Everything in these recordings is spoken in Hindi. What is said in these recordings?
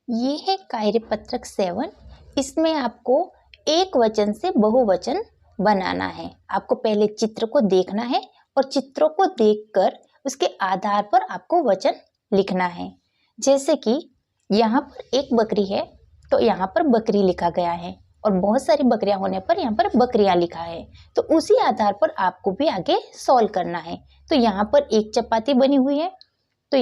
ये है कार्यपत्रक 7। इसमें आपको एक वचन से बहुवचन बनाना है। आपको पहले चित्र को देखना है और चित्रों को देखकर उसके आधार पर आपको वचन लिखना है। जैसे कि यहाँ पर एक बकरी है तो यहाँ पर बकरी लिखा गया है और बहुत सारी बकरियां होने पर यहाँ पर बकरियां लिखा है। तो उसी आधार पर आपको भी आगे सॉल्व करना है। तो यहाँ पर एक चपाती बनी हुई है तो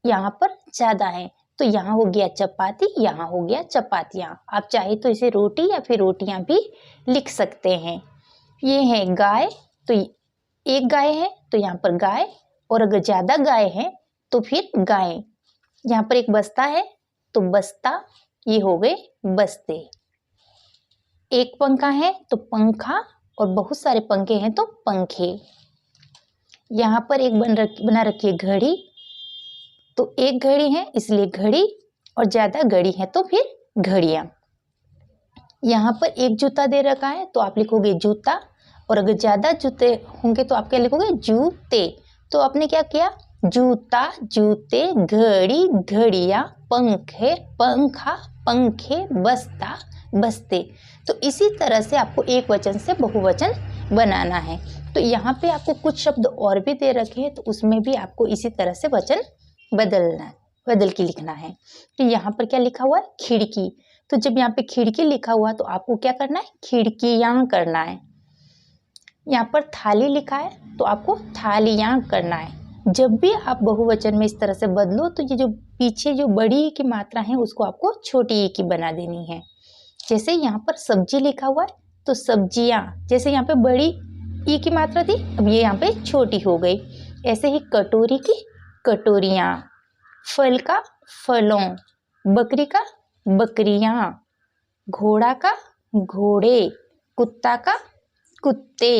यहाँ पर ज्यादा है तो यहाँ हो गया चपाती, यहाँ हो गया चपातियाँ। आप चाहे तो इसे रोटी या फिर रोटियां भी लिख सकते हैं। ये है गाय तो एक गाय है तो यहाँ पर गाय, और अगर ज्यादा गाय है तो फिर गाय। यहाँ पर एक बस्ता है तो बस्ता, ये हो गए बस्ते। एक पंखा है तो पंखा, और बहुत सारे पंखे हैं तो पंखे। यहाँ पर एक बना रखी है घड़ी तो एक घड़ी है इसलिए घड़ी, और ज्यादा घड़ी है तो फिर घड़ियां। यहाँ पर एक जूता दे रखा है तो आप लिखोगे जूता, और अगर ज्यादा जूते होंगे तो आप क्या लिखोगे जूते। तो आपने क्या किया, जूता, जूते, घड़ी, घड़ियां, पंखे, पंखा, पंखे, बस्ता, बस्ते। तो इसी तरह से आपको एक वचन से बहुवचन बनाना है। तो यहाँ पे आपको कुछ शब्द और भी दे रखे हैं तो उसमें भी आपको इसी तरह से वचन बदल के लिखना है। तो यहाँ पर क्या लिखा हुआ है, खिड़की। तो जब यहाँ पे खिड़की लिखा हुआ तो आपको क्या करना है, खिड़कियां करना है। यहाँ पर थाली लिखा है तो आपको थालियां करना है। जब भी आप बहुवचन में इस तरह से बदलो तो ये जो पीछे जो बड़ी की मात्रा है उसको आपको छोटी ई की बना देनी है। जैसे यहाँ पर सब्जी लिखा हुआ है तो सब्जियां, जैसे यहाँ पे बड़ी ई की मात्रा थी अब ये यहाँ पे छोटी हो गई। ऐसे ही कटोरी की कटोरियां, फल का फलों, बकरी का बकरियां, घोड़ा का घोड़े, कुत्ता का कुत्ते।